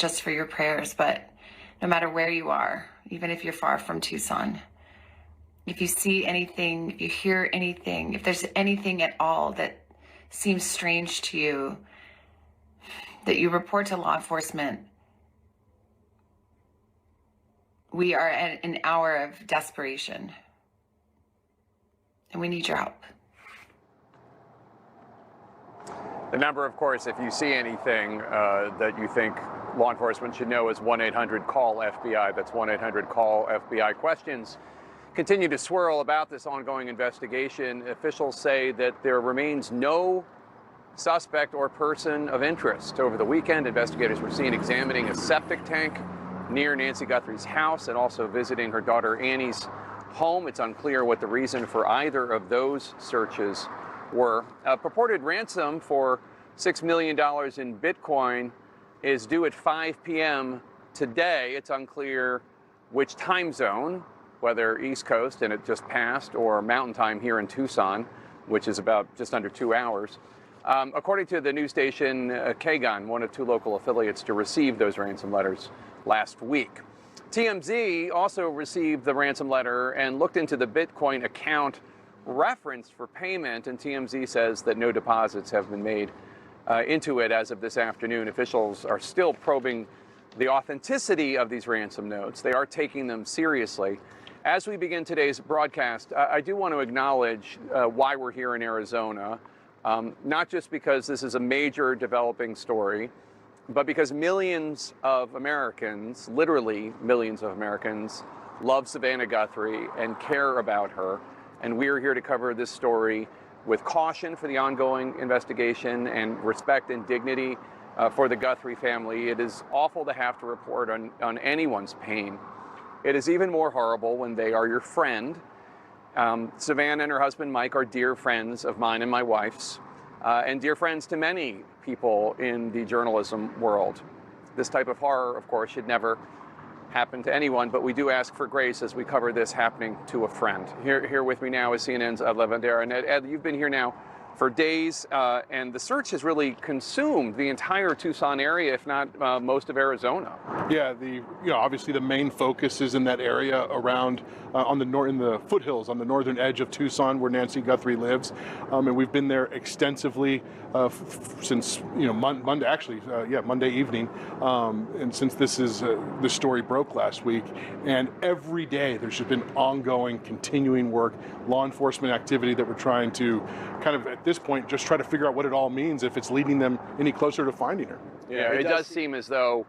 just for your prayers, but no matter where you are, even if you're far from Tucson, if you see anything, if you hear anything, if there's anything at all that seems strange to you, that you report to law enforcement. We are at an hour of desperation, and we need your help. The number, of course, if you see anything that you think law enforcement should know, is 1-800-CALL-FBI. That's 1-800-CALL-FBI. Questions continue to swirl about this ongoing investigation. Officials say that there remains no suspect or person of interest. Over the weekend, investigators were seen examining a septic tank near Nancy Guthrie's house and also visiting her daughter Annie's home. It's unclear what the reason for either of those searches were. A purported ransom for $6 million in Bitcoin is due at 5 p.m. today. It's unclear which time zone, whether East Coast, and it just passed, or Mountain Time here in Tucson, which is about just under 2 hours. According to the news station KGUN, one of two local affiliates to receive those ransom letters last week. TMZ also received the ransom letter and looked into the Bitcoin account referenced for payment, and TMZ says that no deposits have been made into it as of this afternoon. Officials are still probing the authenticity of these ransom notes. They are taking them seriously. As we begin today's broadcast, I do want to acknowledge why we're here in Arizona, not just because this is a major developing story, but because millions of Americans, literally millions of Americans, love Savannah Guthrie and care about her. And we're here to cover this story with caution for the ongoing investigation and respect and dignity for the Guthrie family. It is awful to have to report on anyone's pain. It is even more horrible when they are your friend. Savannah and her husband Mike are dear friends of mine and my wife's, and dear friends to many people in the journalism world. This type of horror, of course, should never happen to anyone, but we do ask for grace as we cover this happening to a friend. Here with me now is CNN's Ed Lavandera. And Ed, you've been here now for days, and the search has really consumed the entire Tucson area, if not most of Arizona. Yeah, obviously the main focus is in that area around in the foothills on the northern edge of Tucson, where Nancy Guthrie lives, and we've been there extensively since Monday evening, and since this story broke last week. And every day there's just been ongoing, continuing work, law enforcement activity that we're trying to kind of at this point just try to figure out what it all means, if it's leading them any closer to finding her. Yeah, it does seem as though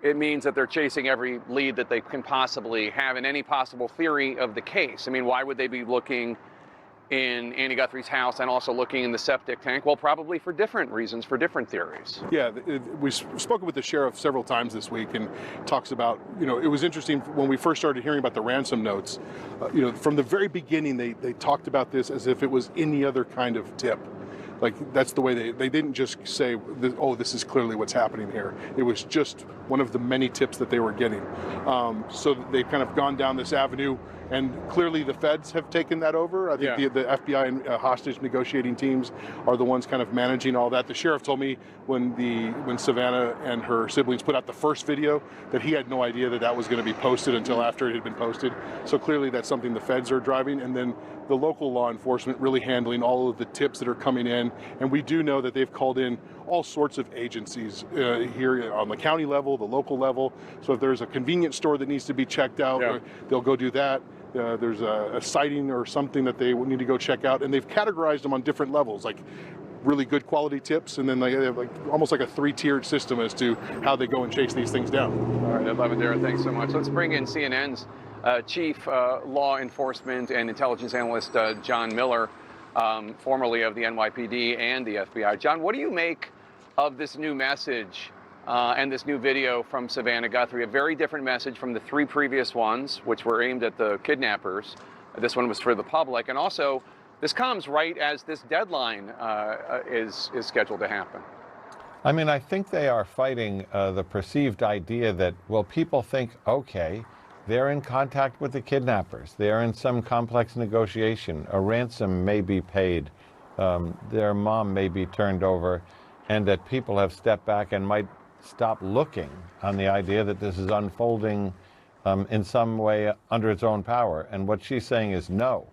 it means that they're chasing every lead that they can possibly have in any possible theory of the case. I mean, why would they be looking in Annie Guthrie's house and also looking in the septic tank? Well, probably for different reasons, for different theories. Yeah, we've spoken with the sheriff several times this week, and talks about, it was interesting when we first started hearing about the ransom notes. From the very beginning, they talked about this as if it was any other kind of tip. Like, that's the way they didn't just say, oh, this is clearly what's happening here. It was just one of the many tips that they were getting. So they've kind of gone down this avenue, and clearly the feds have taken that over. I think the FBI and hostage negotiating teams are the ones kind of managing all that. The sheriff told me when Savannah and her siblings put out the first video that he had no idea that was going to be posted until after it had been posted. So clearly that's something the feds are driving, and then the local law enforcement really handling all of the tips that are coming in. And we do know that they've called in all sorts of agencies here on the county level, the local level. So if there's a convenience store that needs to be checked out, they'll go do that. There's a sighting or something that they need to go check out, and they've categorized them on different levels, like really good quality tips, and then they have almost like a 3-tiered system as to how they go and chase these things down. All right, Ed Lavandera, thanks so much. Let's bring in CNN's Chief Law Enforcement and Intelligence Analyst John Miller, formerly of the NYPD and the FBI. John, what do you make of this new message and this new video from Savannah Guthrie? A very different message from the 3 previous ones, which were aimed at the kidnappers. This one was for the public, and also this comes right as this deadline is scheduled to happen. I mean, I think they are fighting the perceived idea that, well, people think, okay, they're in contact with the kidnappers. They're in some complex negotiation. A ransom may be paid. Their mom may be turned over, and that people have stepped back and might stop looking on the idea that this is unfolding in some way under its own power. And what she's saying is no.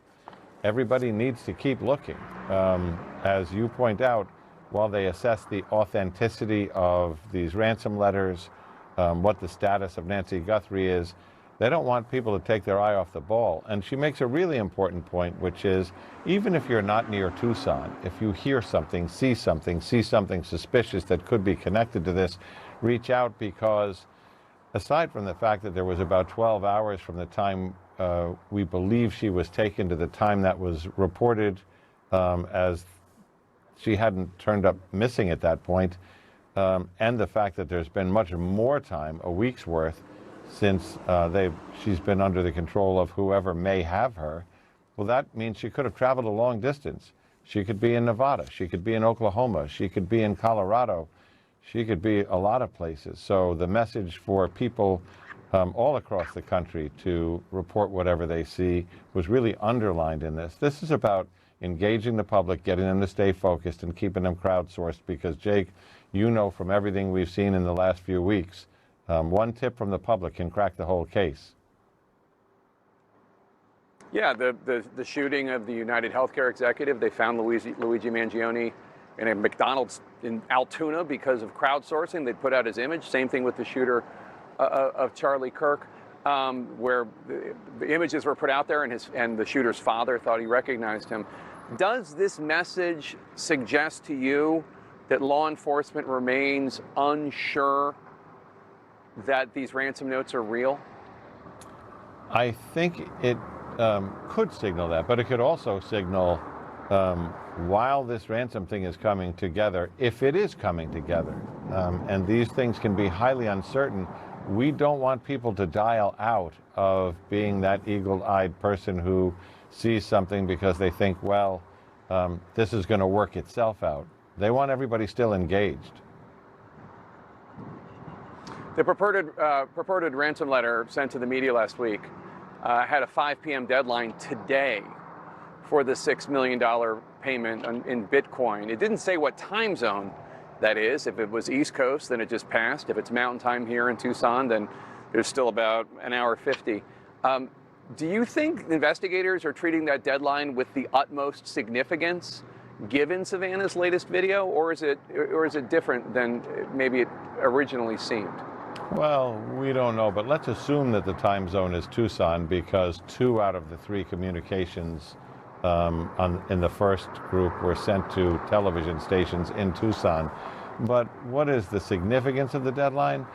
Everybody needs to keep looking. As you point out, while they assess the authenticity of these ransom letters, what the status of Nancy Guthrie is, they don't want people to take their eye off the ball. And she makes a really important point, which is, even if you're not near Tucson, if you hear something, see something suspicious that could be connected to this, reach out, because aside from the fact that there was about 12 hours from the time we believe she was taken to the time that was reported as she hadn't turned up missing at that point, and the fact that there's been much more time, a week's worth, since she's been under the control of whoever may have her, well, that means she could have traveled a long distance. She could be in Nevada. She could be in Oklahoma. She could be in Colorado. She could be a lot of places. So the message for people all across the country to report whatever they see was really underlined in this. This is about engaging the public, getting them to stay focused, and keeping them crowdsourced, because, Jake, you know from everything we've seen in the last few weeks, one tip from the public can crack the whole case. Yeah, the shooting of the United Healthcare executive, they found Luigi Mangione in a McDonald's in Altoona because of crowdsourcing. They put out his image. Same thing with the shooter of Charlie Kirk, where the images were put out there, and the shooter's father thought he recognized him. Does this message suggest to you that law enforcement remains unsure that these ransom notes are real? I think it could signal that, but it could also signal while this ransom thing is coming together, if it is coming together, and these things can be highly uncertain, we don't want people to dial out of being that eagle-eyed person who sees something because they think, well, this is going to work itself out. They want everybody still engaged. The purported ransom letter sent to the media last week had a 5 p.m. deadline today for the $6 million payment in Bitcoin. It didn't say what time zone that is. If it was East Coast, then it just passed. If it's Mountain Time here in Tucson, then there's still about an hour 50. Do you think investigators are treating that deadline with the utmost significance, given Savannah's latest video, or is it different than maybe it originally seemed? Well, we don't know, but let's assume that the time zone is Tucson, because 2 out of the 3 communications in the first group were sent to television stations in Tucson. But what is the significance of the deadline?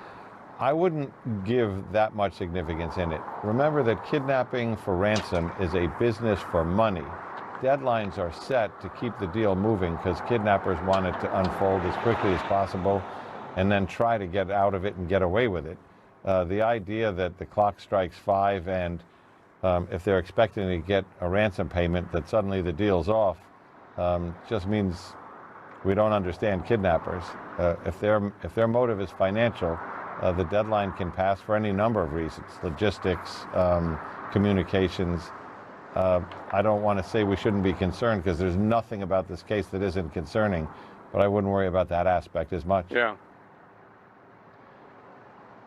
I wouldn't give that much significance in it. Remember that kidnapping for ransom is a business for money. Deadlines are set to keep the deal moving because kidnappers want it to unfold as quickly as possible and then try to get out of it and get away with it. The idea that the clock strikes 5 and if they're expecting to get a ransom payment, that suddenly the deal's off, just means we don't understand kidnappers. If their motive is financial, the deadline can pass for any number of reasons: logistics, communications. I don't want to say we shouldn't be concerned, because there's nothing about this case that isn't concerning, but I wouldn't worry about that aspect as much. Yeah.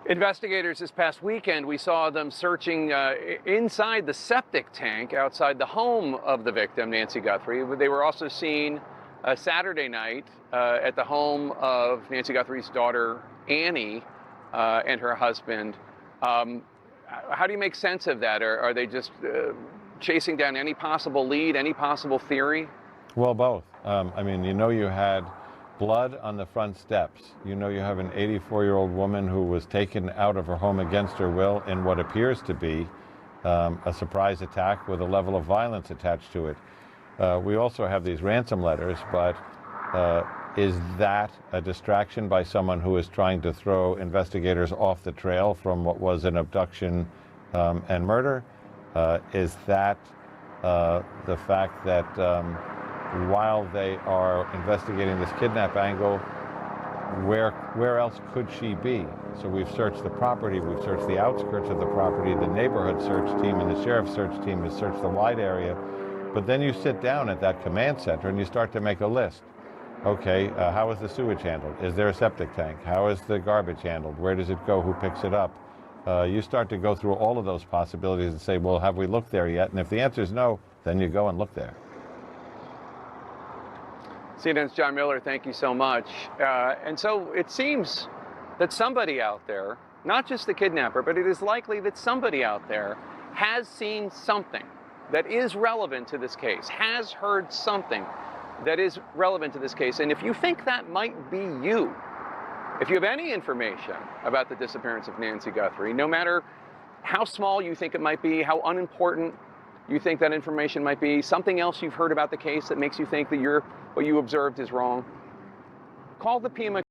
Investigators this past weekend, we saw them searching inside the septic tank outside the home of the victim, Nancy Guthrie. They were also seen Saturday night at the home of Nancy Guthrie's daughter, Annie, and her husband. How do you make sense of that? Are they just chasing down any possible lead, any possible theory? Well, both. I mean, you know, you had blood on the front steps. You know, you have an 84-year-old woman who was taken out of her home against her will in what appears to be a surprise attack with a level of violence attached to it. We also have these ransom letters, but is that a distraction by someone who is trying to throw investigators off the trail from what was an abduction and murder? Is that the fact that while they are investigating this kidnap angle, where else could she be? So we've searched the property, we've searched the outskirts of the property, the neighborhood search team and the sheriff's search team has searched the wide area, but then you sit down at that command center and you start to make a list. Okay, how is the sewage handled? Is there a septic tank? How is the garbage handled? Where does it go? Who picks it up? You start to go through all of those possibilities and say, well, have we looked there yet? And if the answer is no, then you go and look there. CNN's John Miller, thank you so much. And so it seems that somebody out there, not just the kidnapper, but it is likely that somebody out there has seen something that is relevant to this case, has heard something that is relevant to this case. And if you think that might be you, if you have any information about the disappearance of Nancy Guthrie, no matter how small you think it might be, how unimportant you think that information might be, something else you've heard about the case that makes you think that what you observed is wrong, call the PMA